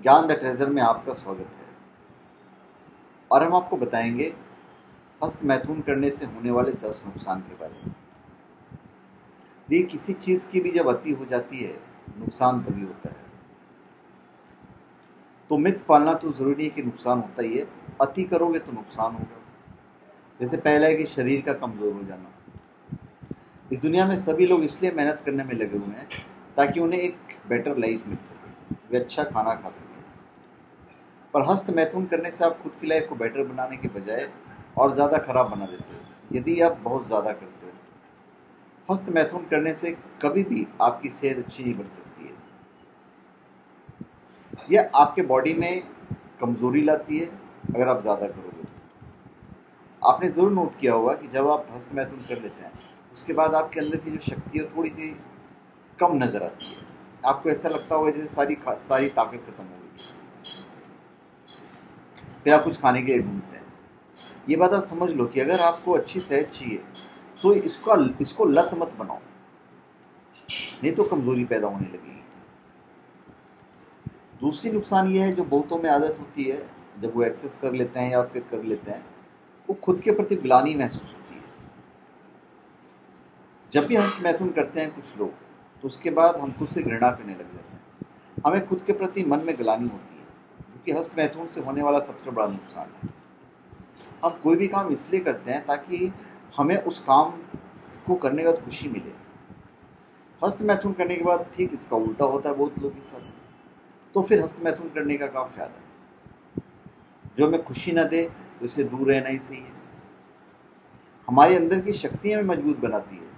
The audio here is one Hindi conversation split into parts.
ज्ञान द ट्रेजर में आपका स्वागत है। और हम आपको बताएंगे हस्त मैथुन करने से होने वाले 10 नुकसान के बारे में। ये किसी चीज़ की भी जब अति हो जाती है नुकसान तभी होता है। तो मिथ पालना तो ज़रूरी है कि नुकसान होता ही है, अति करोगे तो नुकसान होगा। जैसे पहला है कि शरीर का कमज़ोर हो जाना। इस दुनिया में सभी लोग इसलिए मेहनत करने में लगे हुए हैं ताकि उन्हें एक बेटर लाइफ मिल सके, वे अच्छा खाना खा सकें। पर हस्त मैथुन करने से आप खुद की लाइफ को बेटर बनाने के बजाय और ज़्यादा खराब बना देते हो यदि आप बहुत ज़्यादा करते हो। हस्त मैथुन करने से कभी भी आपकी सेहत अच्छी नहीं बन सकती है। यह आपके बॉडी में कमज़ोरी लाती है अगर आप ज़्यादा करोगे तो। आपने ज़रूर नोट किया होगा कि जब आप हस्त मैथुन कर लेते हैं उसके बाद आपके अंदर की जो शक्ति है थोड़ी सी कम नज़र आती है। आपको ऐसा लगता होगा जैसे सारी ताकत खत्म हो गई। फिर आप कुछ खाने के लिए ढूंढते हैं। ये बात आप समझ लो कि अगर आपको अच्छी सेहत चाहिए तो इसको लत मत बनाओ, नहीं तो कमजोरी पैदा होने लगेगी। दूसरी नुकसान ये है जो बहुतों में आदत होती है, जब वो एक्सेस कर लेते हैं या फिर कर लेते हैं, वो खुद के प्रति ग्लानि महसूस होती है। जब भी हस्त मैथुन करते हैं कुछ लोग तो उसके बाद हम खुद से घृणा करने लग जाते हैं। हमें खुद के प्रति मन में ग्लानि होती है, जो कि हस्त मैथुन से होने वाला सबसे बड़ा नुकसान है। हम कोई भी काम इसलिए करते हैं ताकि हमें उस काम को करने का खुशी मिले। हस्त मैथुन करने के बाद ठीक इसका उल्टा होता है बहुत लोगों के साथ। तो फिर हस्त मैथुन करने का क्या फायदा है? जो हमें खुशी न दे तो इससे दूर रहना ही सही है। हमारे अंदर की शक्ति हमें मजबूत बनाती है।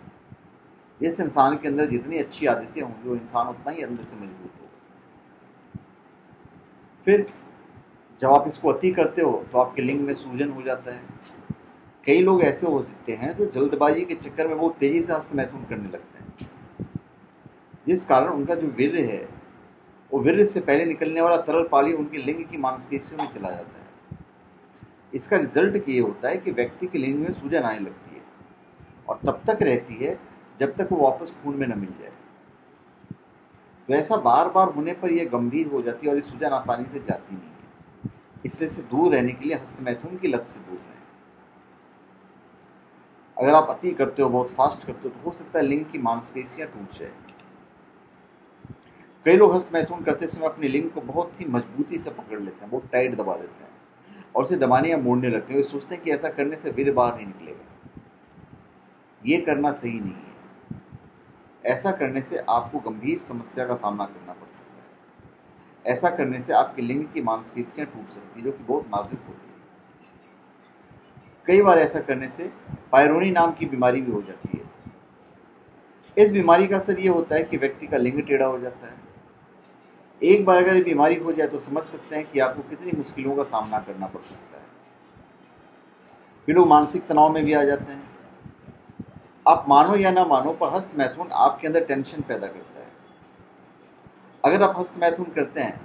इस इंसान के अंदर जितनी अच्छी आदतें होंगी वो इंसान उतना ही अंदर से मजबूत होगा। फिर जब आप इसको अति करते हो तो आपके लिंग में सूजन हो जाता है। कई लोग ऐसे हो सकते हैं जो जल्दबाजी के चक्कर में बहुत तेजी से हस्त मैथुन करने लगते हैं, जिस कारण उनका जो वीर्य है वो वीर्य से पहले निकलने वाला तरल पानी उनके लिंग की मांसपेशियों में चला जाता है। इसका रिजल्ट ये होता है कि व्यक्ति के लिंग में सूजन आने लगती है और तब तक रहती है जब तक वो वापस खून में न मिल जाए। तो ऐसा बार बार होने पर यह गंभीर हो जाती है और ये सूजन आसानी से जाती नहीं है। इसलिए से दूर रहने के लिए हस्त मैथुन की लत से दूर रहें। अगर आप अति करते हो, बहुत फास्ट करते हो, तो हो सकता है लिंग की मांसपेशियां टूट जाए। कई लोग हस्त मैथुन करते समय अपने लिंग को बहुत ही मजबूती से पकड़ लेते हैं, बहुत टाइट दबा देते हैं और उसे दबाने या मोड़ने लगते हैं। वे सोचते हैं कि ऐसा करने से वीर्य बाहर नहीं निकलेगा। ये करना सही नहीं है। ऐसा करने से आपको गंभीर समस्या का सामना करना पड़ सकता है। ऐसा करने से आपके लिंग की मांसपेशियां टूट सकती है, जो कि बहुत नाजुक होती है। कई बार ऐसा करने से पायरोनी नाम की बीमारी भी हो जाती है। इस बीमारी का असर यह होता है कि व्यक्ति का लिंग टेढ़ा हो जाता है। एक बार अगर ये बीमारी हो जाए तो समझ सकते हैं कि आपको कितनी मुश्किलों का सामना करना पड़ सकता है। फिर लोग मानसिक तनाव में भी आ जाते हैं। आप मानो या ना मानो, पर हस्त मैथुन आपके अंदर टेंशन पैदा करता है। अगर आप हस्त मैथुन करते हैं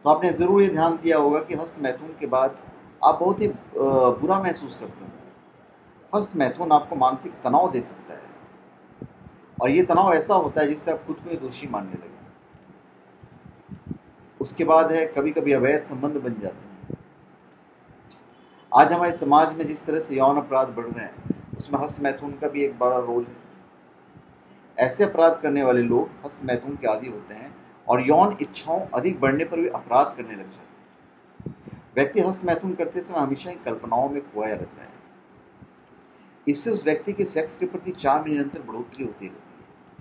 तो आपने ज़रूर ये ध्यान दिया होगा कि हस्त मैथुन के बाद आप बहुत ही बुरा महसूस करते हैं। हस्त मैथुन आपको मानसिक तनाव दे सकता है और ये तनाव ऐसा होता है जिससे आप खुद को ही दोषी मानने लगे। उसके बाद है कभी कभी अवैध संबंध बन जाते हैं। आज हमारे समाज में जिस तरह से यौन अपराध बढ़ रहे हैं उसमें हस्त मैथुन का भी एक बड़ा रोल है। ऐसे अपराध करने वाले लोग हस्त मैथुन के आदी होते हैं और यौन इच्छाओं अधिक बढ़ने पर भी अपराध करने लग जाते हैं। व्यक्ति हस्त मैथुन करते समय हमेशा ही कल्पनाओं में खोया रहता है। इससे उस व्यक्ति के सेक्स के प्रति चाह में निरंतर बढ़ोतरी होती रहती है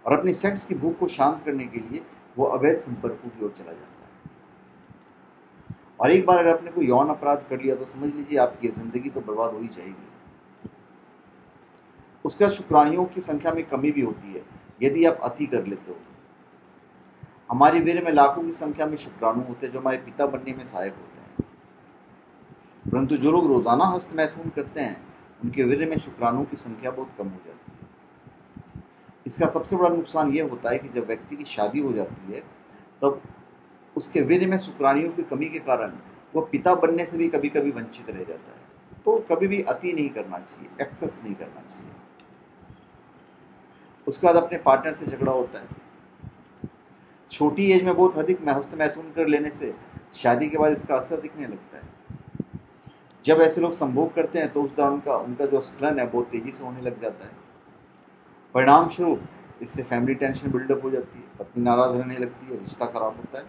और अपनी सेक्स की भूख को शांत करने के लिए वो अवैध संपर्कों की ओर चला जाता है। और एक बार अगर आपने कोई यौन अपराध कर लिया तो समझ लीजिए आपकी जिंदगी तो बर्बाद हो ही जाएगी। उसका शुक्राणुओं की संख्या में कमी भी होती है यदि आप अति कर लेते हो। हमारे वीर्य में लाखों की संख्या में शुक्राणु होते हैं जो हमारे पिता बनने में सहायक होते हैं, परंतु जो लोग रोजाना हस्त मैथुन करते हैं उनके वीर्य में शुक्राणुओं की संख्या बहुत कम हो जाती है। इसका सबसे बड़ा नुकसान यह होता है कि जब व्यक्ति की शादी हो जाती है तब उसके वीर्य में शुक्राणुओं की कमी के कारण वह पिता बनने से भी कभी कभी वंचित रह जाता है। तो कभी भी अति नहीं करना चाहिए, एक्सेस नहीं करना चाहिए। उसके बाद अपने पार्टनर से झगड़ा होता है। छोटी एज में बहुत अधिक हस्त मैथुन कर लेने से शादी के बाद इसका असर दिखने लगता है। जब ऐसे लोग संभोग करते हैं तो उस दौरान उनका जो स्खलन है बहुत तेजी से होने लग जाता है। परिणाम स्वरूप इससे फैमिली टेंशन बिल्डअप हो जाती है, पत्नी नाराज रहने लगती है, रिश्ता खराब होता है।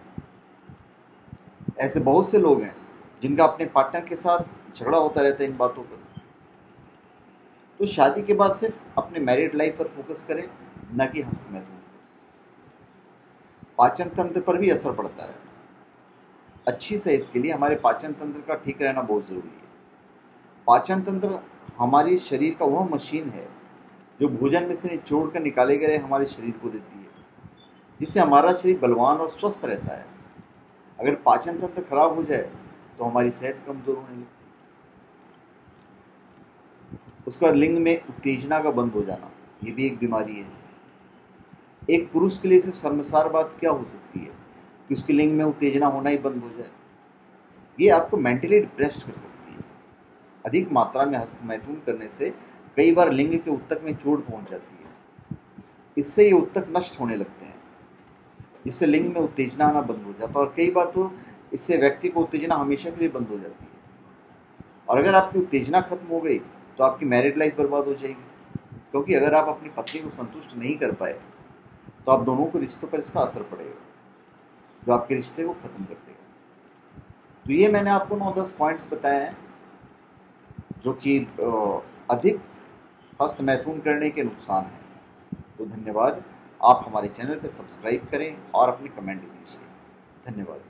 ऐसे बहुत से लोग हैं जिनका अपने पार्टनर के साथ झगड़ा होता रहता है इन बातों पर। तो शादी के बाद सिर्फ अपने मैरिड लाइफ पर फोकस करें, न कि हस्त मैथुन। पाचन तंत्र पर भी असर पड़ता है। अच्छी सेहत के लिए हमारे पाचन तंत्र का ठीक रहना बहुत जरूरी है। पाचन तंत्र हमारे शरीर का वह मशीन है जो भोजन में से निचोड़ कर निकाले गए हमारे शरीर को देती है, जिससे हमारा शरीर बलवान और स्वस्थ रहता है। अगर पाचन तंत्र खराब हो जाए तो हमारी सेहत कमजोर होने लगती है। उसके बाद लिंग में उत्तेजना का बंद हो जाना, ये भी एक बीमारी है। एक पुरुष के लिए से शर्मसार बात क्या हो सकती है कि उसके लिंग में उत्तेजना होना ही बंद हो जाए। ये आपको मेंटली डिप्रेस्ड कर सकती है। अधिक मात्रा में हस्त मैथुन करने से कई बार लिंग के उत्तक में चोट पहुंच जाती है। इससे ये उत्तक नष्ट होने लगते हैं, जिससे लिंग में उत्तेजना आना बंद हो जाता है। और कई बार तो इससे व्यक्ति को उत्तेजना हमेशा के लिए बंद हो जाती है। और अगर आपकी उत्तेजना खत्म हो गई तो आपकी मैरिड लाइफ बर्बाद हो जाएगी, क्योंकि अगर आप अपनी पत्नी को संतुष्ट नहीं कर पाए तो आप दोनों के रिश्तों पर इसका असर पड़ेगा, जो आपके रिश्ते को खत्म कर देगा। तो ये मैंने आपको 9-10 पॉइंट्स बताए हैं जो कि अधिक हस्त मैथुन करने के नुकसान हैं। तो धन्यवाद। आप हमारे चैनल पर सब्सक्राइब करें और अपने कमेंट दीजिए। धन्यवाद।